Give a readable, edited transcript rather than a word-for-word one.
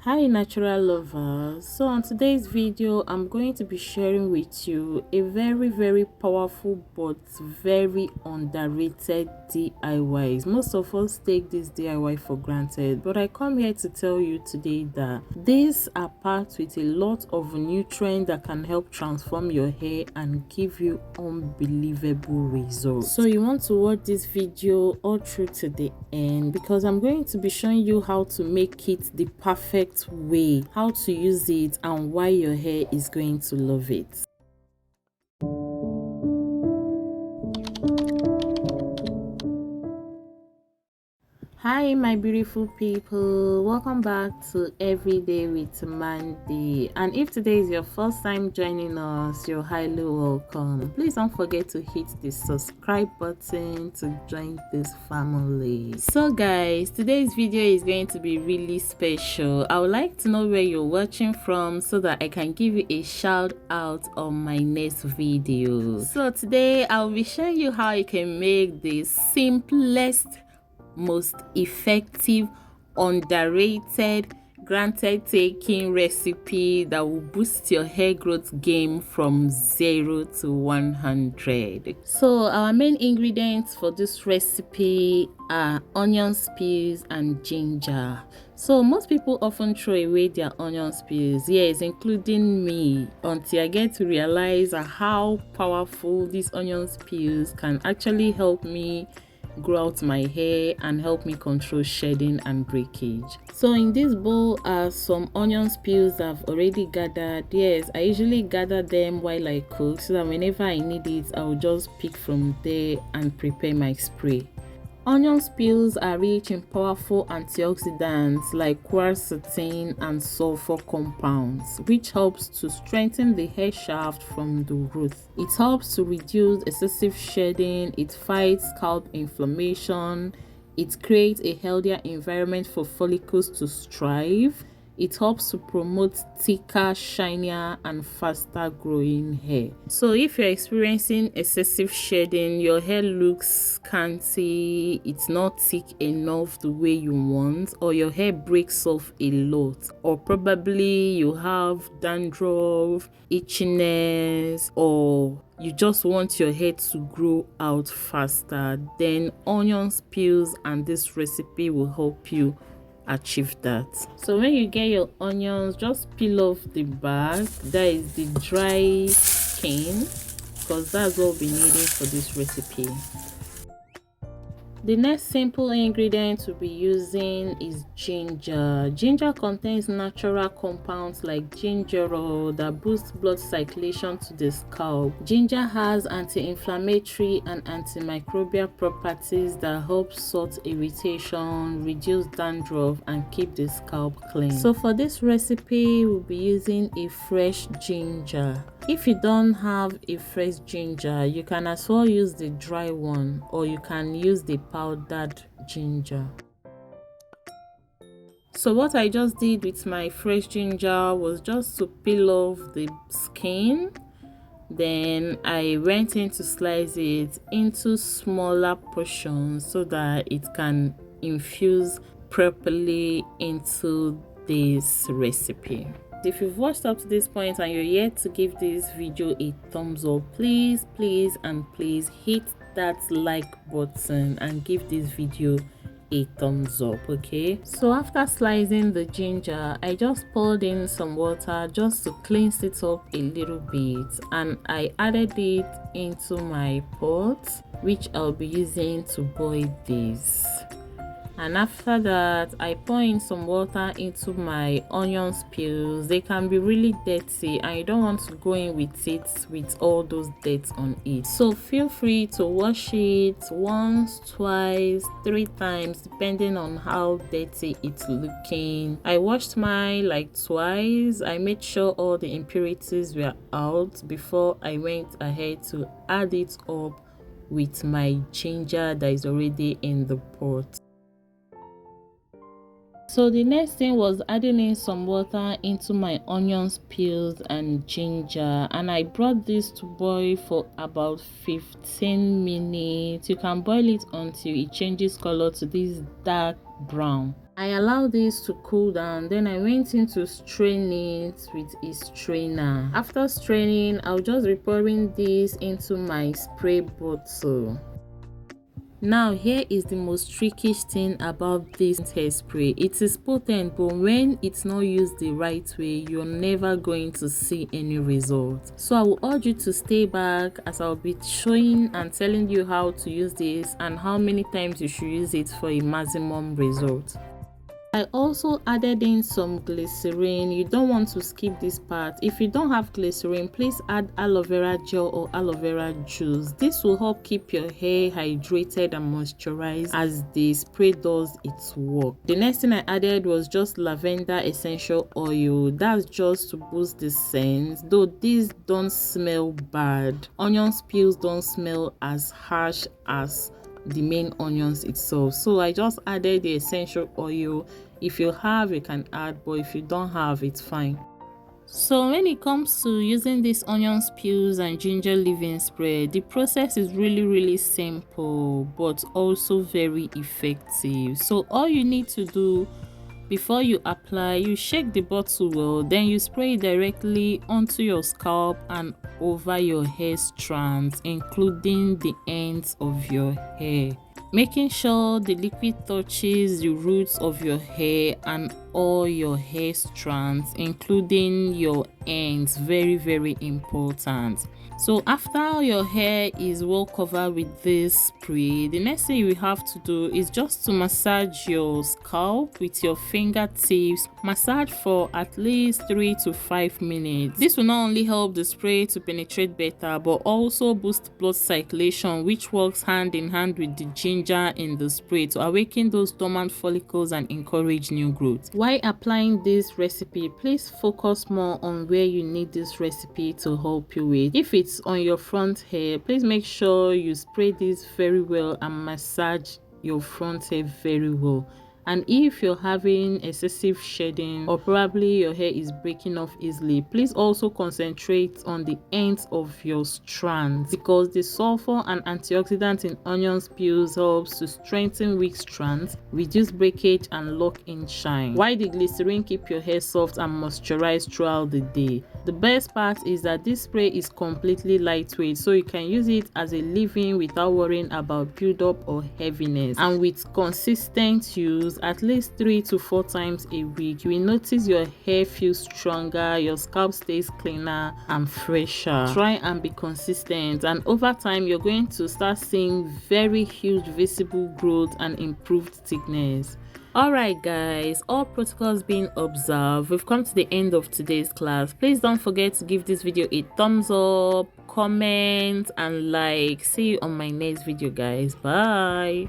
Hi natural lovers. So on today's video I'm going to be sharing with you a very powerful but very underrated DIYs. Most of us take this DIY for granted, but I come here to tell you today that these are packed with a lot of nutrients that can help transform your hair and give you unbelievable results. So you want to watch this video all through to the end because I'm going to be showing you how to make it the perfect way, how to use it, and why your hair is going to love it. Hi my beautiful people, welcome back to Everyday with Mandy. And if today is your first time joining us, you're highly welcome. Please don't forget to hit the subscribe button to join this family. So guys, today's video is going to be really special. I would like to know where you're watching from so that I can give you a shout out on my next video. So today I'll be showing you how you can make the simplest, most effective, underrated, granted taking recipe that will boost your hair growth game from 0 to 100. So our main ingredients for this recipe are onion peels and ginger. So most people often throw away their onion peels, yes, including me, until I get to realize how powerful these onion peels can actually help me grow out my hair and help me control shedding and breakage. So in this bowl are some onion peels I've already gathered. Yes, I usually gather them while I cook so that whenever I need it, I'll just pick from there and prepare my spray. Onion peels are rich in powerful antioxidants like quercetin and sulfur compounds, which helps to strengthen the hair shaft from the root. It helps to reduce excessive shedding, it fights scalp inflammation, it creates a healthier environment for follicles to thrive. It helps to promote thicker, shinier, and faster growing hair. So if you're experiencing excessive shedding, your hair looks scanty, it's not thick enough the way you want, or your hair breaks off a lot, or probably you have dandruff, itchiness, or you just want your hair to grow out faster, then onion peels and this recipe will help you achieve that. So when you get your onions, just peel off the back, that is the dry skin, because that's what we'll be needing for this recipe. The next simple ingredient we'll be using is ginger. Ginger contains natural compounds like gingerol that boost blood circulation to the scalp. Ginger has anti-inflammatory and antimicrobial properties that help sort irritation, reduce dandruff, and keep the scalp clean. So for this recipe, we'll be using a fresh ginger. If you don't have a fresh ginger, you can as well use the dry one, or you can use the powdered ginger. So what I just did with my fresh ginger was just to peel off the skin. Then I went in to slice it into smaller portions so that it can infuse properly into this recipe. If you've watched up to this point and you're yet to give this video a thumbs up, please hit that like button and give this video a thumbs up. Okay, so after slicing the ginger, I just poured in some water just to cleanse it up a little bit, and I added it into my pot, which I'll be using to boil this. And after that, I pour in some water into my onion peels. They can be really dirty and you don't want to go in with it with all those dirt on it. So feel free to wash it once, twice, 3 times depending on how dirty it's looking. I washed mine like twice. I made sure all the impurities were out before I went ahead to add it up with my ginger that is already in the pot. So the next thing was adding in some water into my onions peels and ginger, and I brought this to boil for about 15 minutes. You can boil it until it changes color to this dark brown. I allowed this to cool down, then I went in to strain it with a strainer. After straining, I'll just be pouring this into my spray bottle. Now here is the most trickish thing about this hairspray. It is potent, but when it's not used the right way, you're never going to see any result. So I will urge you to stay back as I'll be showing and telling you how to use this and how many times you should use it for a maximum result. I also added in some glycerin. You don't want to skip this part. If you don't have glycerin, please add aloe vera gel or aloe vera juice. This will help keep your hair hydrated and moisturized as the spray does its work. The next thing I added was just lavender essential oil. That's just to boost the scent, though these don't smell bad. Onion peels don't smell as harsh as the main onions itself, so I just added the essential oil. If you have, you can add, but if you don't have, it's fine. So when it comes to using these onion peels and ginger leave-in spray, the process is really simple but also very effective. So all you need to do before you apply, you shake the bottle well, then you spray it directly onto your scalp and over your hair strands, including the ends of your hair, making sure the liquid touches the roots of your hair and all your hair strands, including your ends. Very important. So after your hair is well covered with this spray, the next thing you have to do is just to massage your scalp with your fingertips. Massage for at least 3 to 5 minutes. This will not only help the spray to penetrate better, but also boost blood circulation, which works hand in hand with the ginger in the spray to awaken those dormant follicles and encourage new growth. While applying this recipe, please focus more on where you need this recipe to help you with. If it's on your front hair, please make sure you spray this very well and massage your front hair very well. And if you're having excessive shedding or probably your hair is breaking off easily, please also concentrate on the ends of your strands, because the sulfur and antioxidant in onion peels helps to strengthen weak strands, reduce breakage and lock in shine, while the glycerin keep your hair soft and moisturized throughout the day. The best part is that this spray is completely lightweight, so you can use it as a leave-in without worrying about buildup or heaviness. And with consistent use, at least 3 to 4 times a week, you will notice your hair feels stronger, your scalp stays cleaner and fresher. Try and be consistent, and over time you're going to start seeing very huge visible growth and improved thickness. Alright guys, all protocols being observed, we've come to the end of today's class. Please don't forget to give this video a thumbs up, comment and like. See you on my next video guys. Bye.